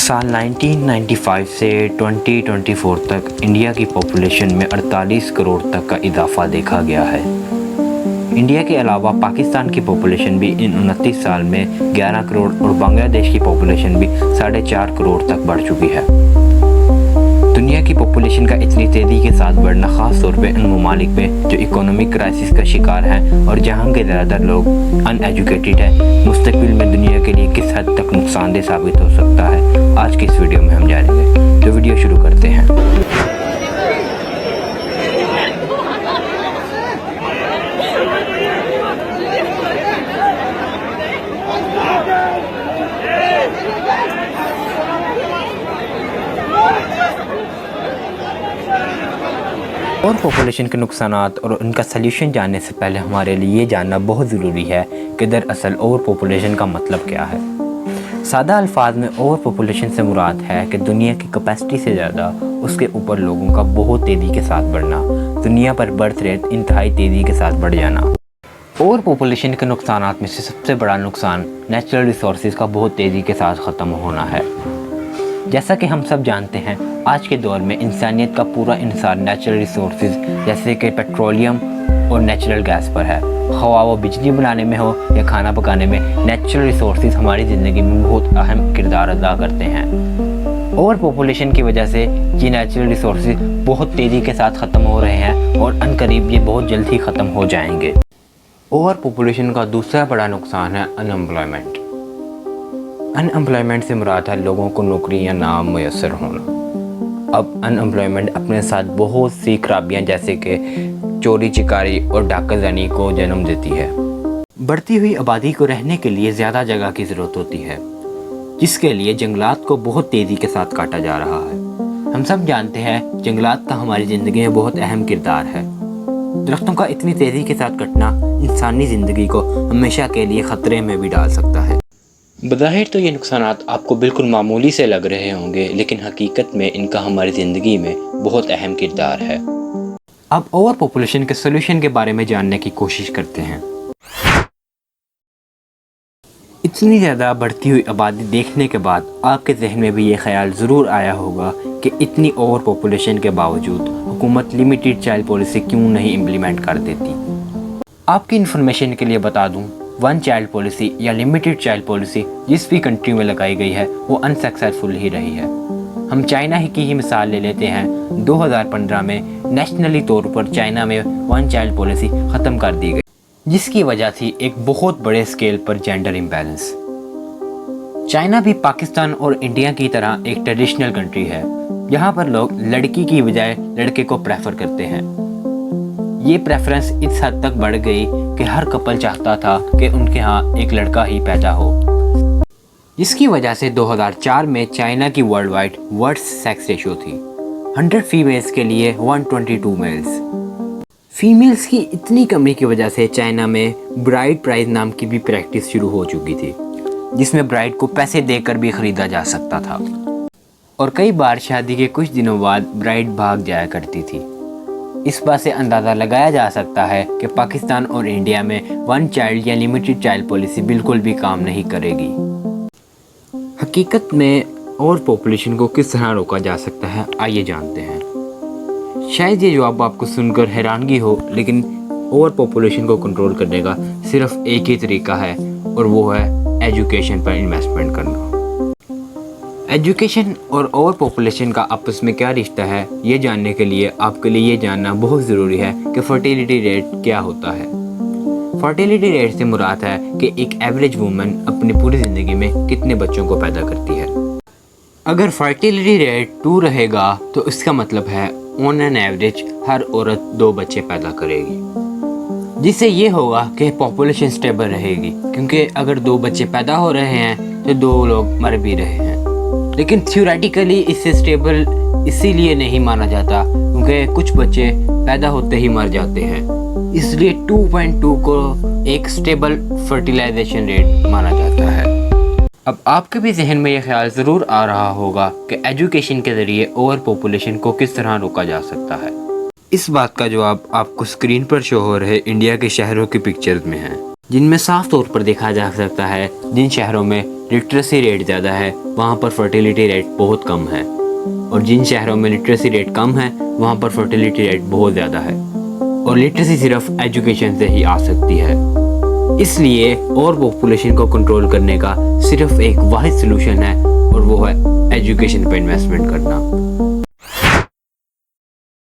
साल 1995 से 2024 तक इंडिया की पॉपुलेशन में 48 करोड़ तक का इजाफा देखा गया है। इंडिया के अलावा पाकिस्तान की पॉपुलेशन भी इन 29 साल में 11 करोड़ और बांग्लादेश की पॉपुलेशन भी 4.5 करोड़ तक बढ़ चुकी है। दुनिया की पॉपुलेशन का इतनी तेज़ी के साथ बढ़ना ख़ास तौर पे उन ममालिक में जो इकोनॉमिक क्राइसिस का शिकार हैं और जहां के ज़्यादातर लोग अनएजुकेटेड हैं, मुस्तकबिल में दुनिया के लिए किस हद तक नुकसानदेह साबित हो सकता है, आज की इस वीडियो में हम जानेंगे। तो वीडियो शुरू करते हैं। और पॉपुलेशन के नुकसानात और उनका सल्यूशन जानने से पहले हमारे लिए ये जानना बहुत ज़रूरी है कि दरअसल ओवर पॉपुलेशन का मतलब क्या है। सादा अल्फाज में ओवर पॉपुलेशन से मुराद है कि दुनिया की कैपेसिटी से ज़्यादा उसके ऊपर लोगों का बहुत तेज़ी के साथ बढ़ना, दुनिया पर बर्थ रेट इंतहाई तेज़ी के साथ बढ़ जाना। ओवर पॉपुलेशन के नुकसानात में से सबसे बड़ा नुकसान नेचुरल रिसोर्सेज का बहुत तेज़ी के साथ ख़त्म होना है। जैसा कि हम सब जानते हैं, आज के दौर में इंसानियत का पूरा इंसार नेचुरल रिसोर्सेज जैसे कि पेट्रोलियम और नेचुरल गैस पर है। ख़वाह वो बिजली बनाने में हो या खाना पकाने में, नेचुरल रिसोर्सेज हमारी ज़िंदगी में बहुत अहम किरदार अदा करते हैं। ओवर पॉपुलेशन की वजह से ये नेचुरल रिसोर्सेज बहुत तेज़ी के साथ ख़त्म हो रहे हैं और अनकरीब ये बहुत जल्द ही ख़त्म हो जाएंगे। ओवर पॉपुलेशन का दूसरा बड़ा नुकसान है अनएम्प्लॉयमेंट। अनएम्प्लॉयमेंट से मुराद है लोगों को नौकरी या नाम मुयस्सर होना। अब अनएम्प्लॉयमेंट अपने साथ बहुत सी खराबियां जैसे कि चोरी चिकारी और डाकाजानी को जन्म देती है। बढ़ती हुई आबादी को रहने के लिए ज़्यादा जगह की ज़रूरत होती है, जिसके लिए जंगलात को बहुत तेज़ी के साथ काटा जा रहा है। हम सब जानते हैं जंगलात का हमारी ज़िंदगी में बहुत अहम किरदार है। दरख्तों का इतनी तेज़ी के साथ कटना इंसानी ज़िंदगी को हमेशा के लिए ख़तरे में भी डाल सकता है। बज़ाहिर तो ये नुकसानात आपको बिल्कुल मामूली से लग रहे होंगे, लेकिन हकीकत में इनका हमारी ज़िंदगी में बहुत अहम किरदार है। अब ओवर पॉपुलेशन के सोल्यूशन के बारे में जानने की कोशिश करते हैं। इतनी ज़्यादा बढ़ती हुई आबादी देखने के बाद आपके जहन में भी ये ख्याल ज़रूर आया होगा कि इतनी ओवर पॉपुलेशन के बावजूद हुकूमत लिमिटेड चाइल्ड पॉलिसी क्यों नहीं इम्प्लीमेंट कर देती। आपकी इन्फॉर्मेशन के लिए बता दूँ, वन चाइल्ड पॉलिसी या लिमिटेड चाइल्ड पॉलिसी जिस भी कंट्री में लगाई गई है वो अनसक्सेसफुल ही रही है। हम चाइना की ही मिसाल ले लेते हैं। 2015 में नेशनली तौर पर चाइना में वन चाइल्ड पॉलिसी ख़त्म कर दी गई, जिसकी वजह थी एक बहुत बड़े स्केल पर जेंडर इम्बैलेंस। चाइना भी पाकिस्तान और इंडिया की तरह एक ट्रेडिशनल कंट्री है, जहाँ पर लोग लड़की की बजाय लड़के को प्रेफर करते हैं। ये प्रेफरेंस इस हद तक बढ़ गई कि हर कपल चाहता था कि उनके यहाँ एक लड़का ही पैदा हो, जिसकी वजह से 2004 में चाइना की world wide worst sex ratio थी 100 फीमेल्स के लिए 122 मेल्स। फीमेल्स की इतनी कमी की वजह से चाइना में ब्राइड प्राइज नाम की भी प्रैक्टिस शुरू हो चुकी थी, जिसमें ब्राइड को पैसे देकर भी ख़रीदा जा सकता था और कई बार शादी के कुछ दिनों बाद ब्राइड भाग जाया करती थी। इस बात से अंदाज़ा लगाया जा सकता है कि पाकिस्तान और इंडिया में वन चाइल्ड या लिमिटेड चाइल्ड पॉलिसी बिल्कुल भी काम नहीं करेगी। हकीकत में ओवर पॉपुलेशन को किस तरह रोका जा सकता है, आइए जानते हैं। शायद ये जवाब आपको सुनकर हैरानगी हो, लेकिन ओवर पॉपुलेशन को कंट्रोल करने का सिर्फ एक ही तरीका है और वो है एजुकेशन पर इन्वेस्टमेंट करना। एजुकेशन और ओवर पॉपुलेशन का आपस में क्या रिश्ता है, ये जानने के लिए आपके लिए ये जानना बहुत ज़रूरी है कि फर्टिलिटी रेट क्या होता है। फर्टिलिटी रेट से मुराद है कि एक एवरेज वुमन अपनी पूरी ज़िंदगी में कितने बच्चों को पैदा करती है। अगर फर्टिलिटी रेट 2 रहेगा तो इसका मतलब है ऑन एन एवरेज हर औरत 2 बच्चे पैदा करेगी, जिससे ये होगा कि पॉपुलेशन स्टेबल रहेगी, क्योंकि अगर 2 बच्चे पैदा हो रहे हैं तो 2 लोग मर भी रहे हैं। लेकिन थ्योरेटिकली इसे स्टेबल इसीलिए नहीं माना जाता क्योंकि कुछ बच्चे पैदा होते ही मर जाते हैं, इसलिए 2.2 को एक स्टेबल फर्टिलाइजेशन रेट माना जाता है। अब आपके भी जहन में यह ख्याल ज़रूर आ रहा होगा कि एजुकेशन के ज़रिए ओवर पॉपुलेशन को किस तरह रोका जा सकता है। इस बात का जवाब आपको स्क्रीन पर शो हो रहे इंडिया के शहरों की पिक्चर्स में है, जिनमें साफ तौर पर देखा जा सकता है जिन शहरों में لٹریسی ریٹ زیادہ ہے وہاں پر فرٹیلیٹی ریٹ بہت کم ہے، اور جن شہروں میں لٹریسی ریٹ کم ہے وہاں پر فرٹیلیٹی ریٹ بہت زیادہ ہے، اور لٹریسی صرف ایجوکیشن سے ہی آ سکتی ہے۔ اس لیے اوور پاپولیشن کو کنٹرول کرنے کا صرف ایک واحد سلوشن ہے، اور وہ ہے ایجوکیشن پہ انویسٹمنٹ کرنا۔